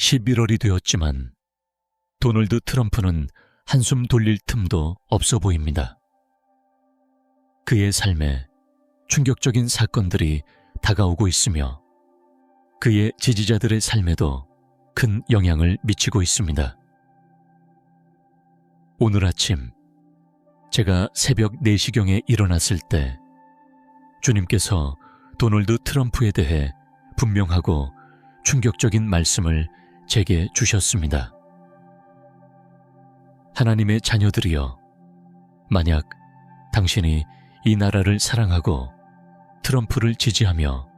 11월이 되었지만 도널드 트럼프는 한숨 돌릴 틈도 없어 보입니다. 그의 삶에 충격적인 사건들이 다가오고 있으며 그의 지지자들의 삶에도 큰 영향을 미치고 있습니다. 오늘 아침 제가 새벽 4시경에 일어났을 때 주님께서 도널드 트럼프에 대해 분명하고 충격적인 말씀을 제게 주셨습니다. 하나님의 자녀들이여, 만약 당신이 이 나라를 사랑하고 트럼프를 지지하며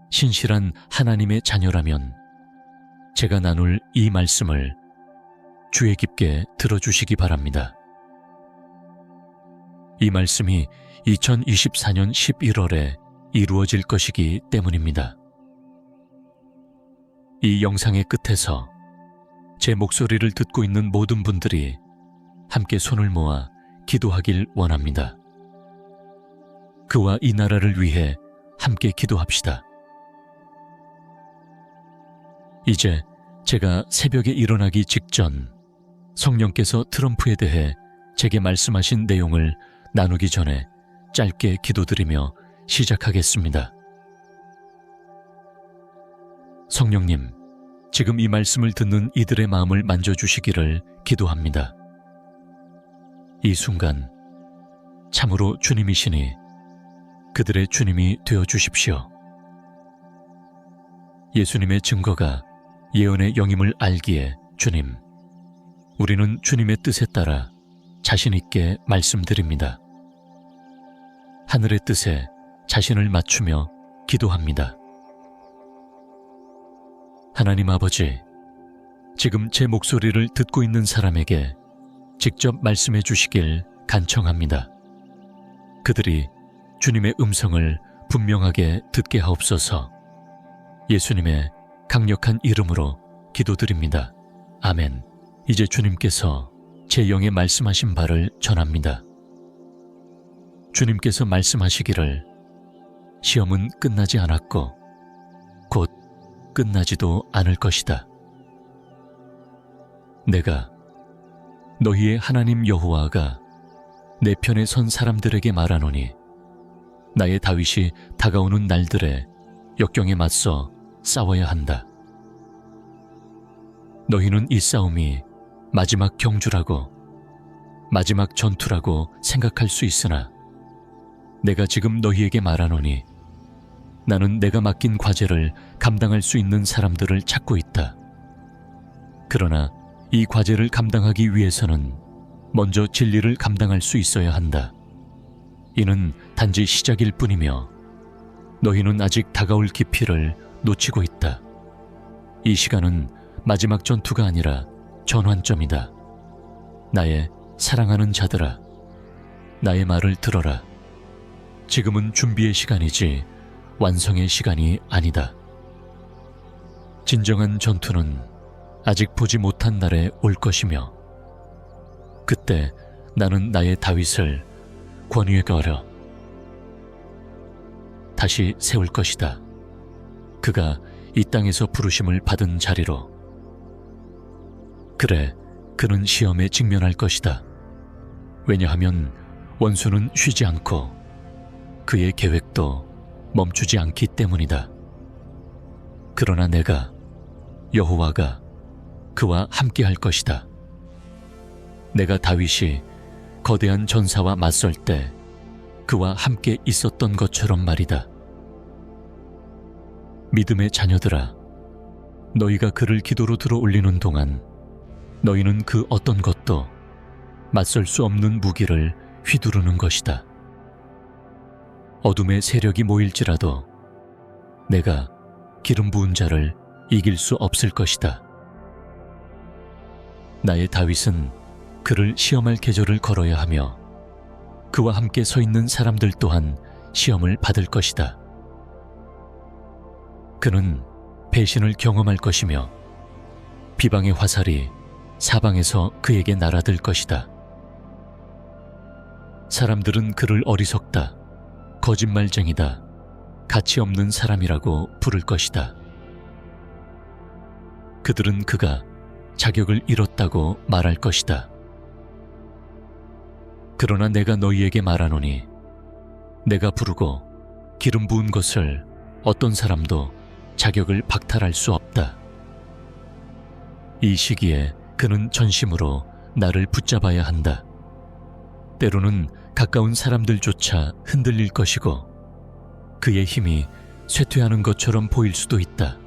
신실한 하나님의 자녀라면 제가 나눌 이 말씀을 주의 깊게 들어주시기 바랍니다. 이 말씀이 2024년 11월에 이루어질 것이기 때문입니다. 이 영상의 끝에서 제 목소리를 듣고 있는 모든 분들이 함께 손을 모아 기도하길 원합니다. 그와 이 나라를 위해 함께 기도합시다. 이제 제가 새벽에 일어나기 직전 성령께서 트럼프에 대해 제게 말씀하신 내용을 나누기 전에 짧게 기도드리며 시작하겠습니다. 성령님, 지금 이 말씀을 듣는 이들의 마음을 만져주시기를 기도합니다. 이 순간 참으로 주님이시니 그들의 주님이 되어주십시오. 예수님의 증거가 예언의 영임을 알기에 주님, 우리는 주님의 뜻에 따라 자신 있게 말씀드립니다. 하늘의 뜻에 자신을 맞추며 기도합니다. 하나님 아버지, 지금 제 목소리를 듣고 있는 사람에게 직접 말씀해 주시길 간청합니다. 그들이 주님의 음성을 분명하게 듣게 하옵소서. 예수님의 강력한 이름으로 기도드립니다. 아멘. 이제 주님께서 제 영에 말씀하신 바를 전합니다. 주님께서 말씀하시기를 시험은 끝나지 않았고 곧 끝나지도 않을 것이다. 내가 너희의 하나님 여호와가 내 편에 선 사람들에게 말하노니 나의 다윗이 다가오는 날들에 역경에 맞서 싸워야 한다. 너희는 이 싸움이 마지막 경주라고, 마지막 전투라고 생각할 수 있으나 내가 지금 너희에게 말하노니 나는 내가 맡긴 과제를 감당할 수 있는 사람들을 찾고 있다. 그러나 이 과제를 감당하기 위해서는 먼저 진리를 감당할 수 있어야 한다. 이는 단지 시작일 뿐이며 너희는 아직 다가올 깊이를 놓치고 있다. 이 시간은 마지막 전투가 아니라 전환점이다. 나의 사랑하는 자들아, 나의 말을 들어라. 지금은 준비의 시간이지 완성의 시간이 아니다. 진정한 전투는 아직 보지 못한 날에 올 것이며 그때 나는 나의 다윗을 권위에 걸어 다시 세울 것이다. 그가 이 땅에서 부르심을 받은 자리로. 그래, 그는 시험에 직면할 것이다. 왜냐하면 원수는 쉬지 않고 그의 계획도 멈추지 않기 때문이다. 그러나 내가, 여호와가 그와 함께 할 것이다. 내가 다윗이 거대한 전사와 맞설 때 그와 함께 있었던 것처럼 말이다. 믿음의 자녀들아, 너희가 그를 기도로 들어 올리는 동안 너희는 그 어떤 것도 맞설 수 없는 무기를 휘두르는 것이다. 어둠의 세력이 모일지라도 내가 기름 부은 자를 이길 수 없을 것이다. 나의 다윗은 그를 시험할 계절을 걸어야 하며 그와 함께 서 있는 사람들 또한 시험을 받을 것이다. 그는 배신을 경험할 것이며 비방의 화살이 사방에서 그에게 날아들 것이다. 사람들은 그를 어리석다, 거짓말쟁이다, 가치 없는 사람이라고 부를 것이다. 그들은 그가 자격을 잃었다고 말할 것이다. 그러나 내가 너희에게 말하노니 내가 부르고 기름 부은 것을 어떤 사람도 자격을 박탈할 수 없다. 이 시기에 그는 전심으로 나를 붙잡아야 한다. 때로는 가까운 사람들조차 흔들릴 것이고 그의 힘이 쇠퇴하는 것처럼 보일 수도 있다.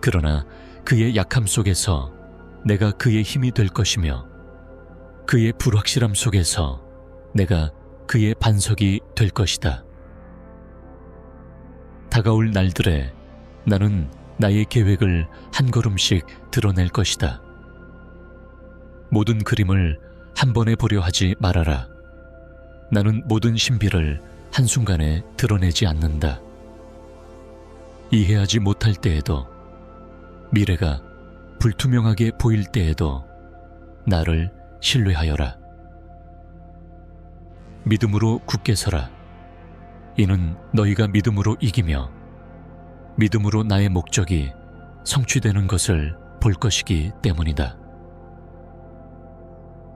그러나 그의 약함 속에서 내가 그의 힘이 될 것이며 그의 불확실함 속에서 내가 그의 반석이 될 것이다. 다가올 날들에 나는 나의 계획을 한 걸음씩 드러낼 것이다. 모든 그림을 한 번에 보려 하지 말아라. 나는 모든 신비를 한순간에 드러내지 않는다. 이해하지 못할 때에도, 미래가 불투명하게 보일 때에도 나를 신뢰하여라. 믿음으로 굳게 서라. 이는 너희가 믿음으로 이기며 믿음으로 나의 목적이 성취되는 것을 볼 것이기 때문이다.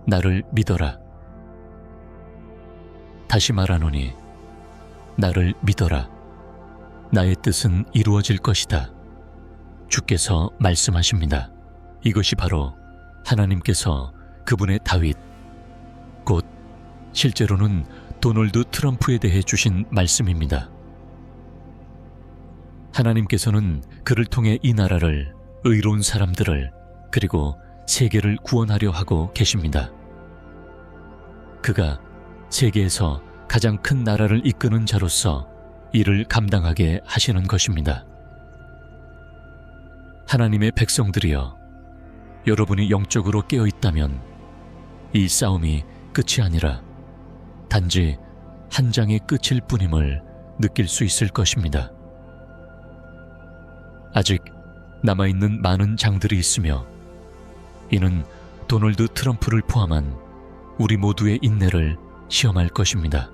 나를 믿어라. 다시 말하노니 나를 믿어라. 나의 뜻은 이루어질 것이다. 주께서 말씀하십니다. 이것이 바로 하나님께서 그분의 다윗, 곧 실제로는 도널드 트럼프에 대해 주신 말씀입니다. 하나님께서는 그를 통해 이 나라를, 의로운 사람들을, 그리고 세계를 구원하려 하고 계십니다. 그가 세계에서 가장 큰 나라를 이끄는 자로서 이를 감당하게 하시는 것입니다. 하나님의 백성들이여, 여러분이 영적으로 깨어있다면 이 싸움이 끝이 아니라 단지 한 장의 끝일 뿐임을 느낄 수 있을 것입니다. 아직 남아있는 많은 장들이 있으며 이는 도널드 트럼프를 포함한 우리 모두의 인내를 시험할 것입니다.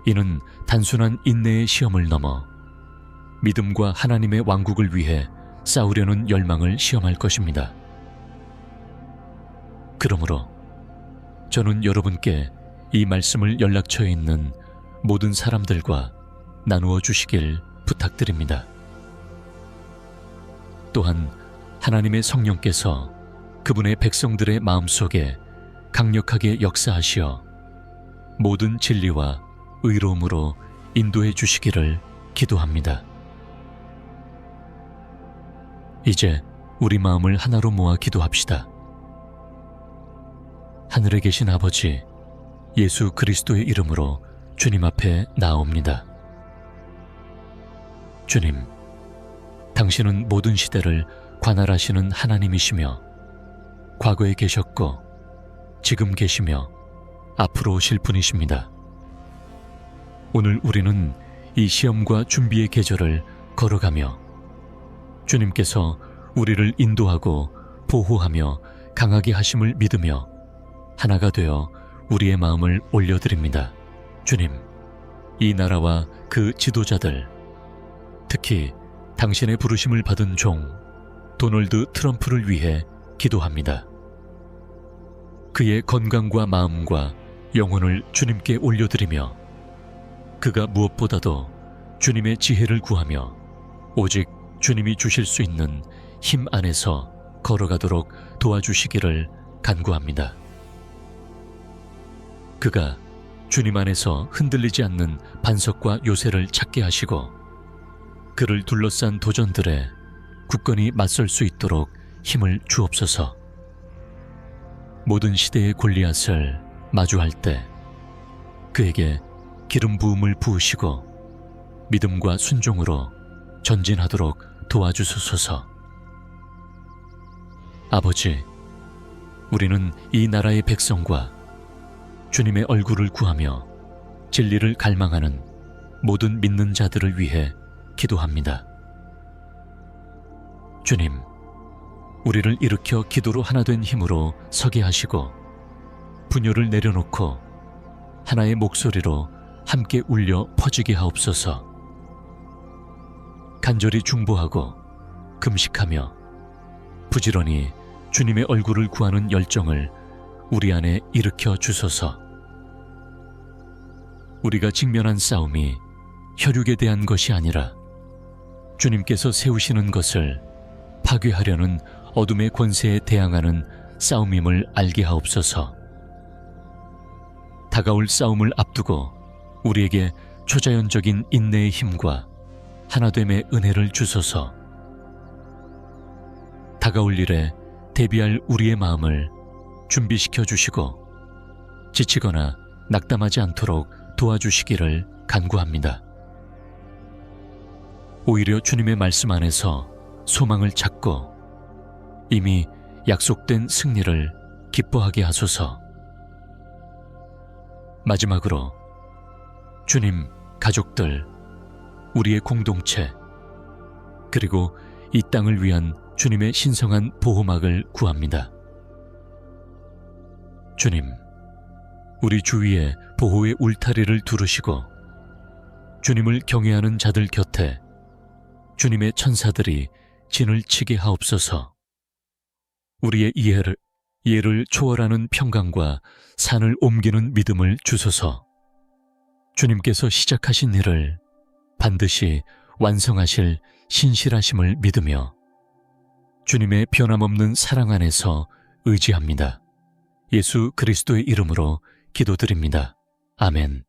이는 단순한 인내의 시험을 넘어 믿음과 하나님의 왕국을 위해 싸우려는 열망을 시험할 것입니다. 그러므로 저는 여러분께 이 말씀을 연락처에 있는 모든 사람들과 나누어 주시길 부탁드립니다. 또한 하나님의 성령께서 그분의 백성들의 마음속에 강력하게 역사하시어 모든 진리와 의로움으로 인도해 주시기를 기도합니다. 이제 우리 마음을 하나로 모아 기도합시다. 하늘에 계신 아버지, 예수 그리스도의 이름으로 주님 앞에 나아옵니다. 주님, 당신은 모든 시대를 관할하시는 하나님이시며 과거에 계셨고 지금 계시며 앞으로 오실 분이십니다. 오늘 우리는 이 시험과 준비의 계절을 걸어가며 주님께서 우리를 인도하고 보호하며 강하게 하심을 믿으며 하나가 되어 우리의 마음을 올려드립니다. 주님, 이 나라와 그 지도자들, 특히 당신의 부르심을 받은 종 도널드 트럼프를 위해 기도합니다. 그의 건강과 마음과 영혼을 주님께 올려드리며 그가 무엇보다도 주님의 지혜를 구하며 오직 주님이 주실 수 있는 힘 안에서 걸어가도록 도와주시기를 간구합니다. 그가 주님 안에서 흔들리지 않는 반석과 요새를 찾게 하시고 그를 둘러싼 도전들에 굳건히 맞설 수 있도록 힘을 주옵소서. 모든 시대의 골리앗을 마주할 때 그에게 기름 부음을 부으시고 믿음과 순종으로 전진하도록 도와주소서. 아버지, 우리는 이 나라의 백성과 주님의 얼굴을 구하며 진리를 갈망하는 모든 믿는 자들을 위해 기도합니다. 주님, 우리를 일으켜 기도로 하나 된 힘으로 서게 하시고 분열을 내려놓고 하나의 목소리로 함께 울려 퍼지게 하옵소서. 간절히 중보하고 금식하며 부지런히 주님의 얼굴을 구하는 열정을 우리 안에 일으켜 주소서. 우리가 직면한 싸움이 혈육에 대한 것이 아니라 주님께서 세우시는 것을 파괴하려는 어둠의 권세에 대항하는 싸움임을 알게 하옵소서. 다가올 싸움을 앞두고 우리에게 초자연적인 인내의 힘과 하나됨의 은혜를 주소서. 다가올 일에 대비할 우리의 마음을 준비시켜 주시고 지치거나 낙담하지 않도록 도와주시기를 간구합니다. 오히려 주님의 말씀 안에서 소망을 찾고 이미 약속된 승리를 기뻐하게 하소서. 마지막으로 주님, 가족들, 우리의 공동체, 그리고 이 땅을 위한 주님의 신성한 보호막을 구합니다. 주님, 우리 주위에 보호의 울타리를 두르시고 주님을 경외하는 자들 곁에 주님의 천사들이 진을 치게 하옵소서. 우리의 이해를 초월하는 평강과 산을 옮기는 믿음을 주소서. 주님께서 시작하신 일을 반드시 완성하실 신실하심을 믿으며 주님의 변함없는 사랑 안에서 의지합니다. 예수 그리스도의 이름으로 기도드립니다. 아멘.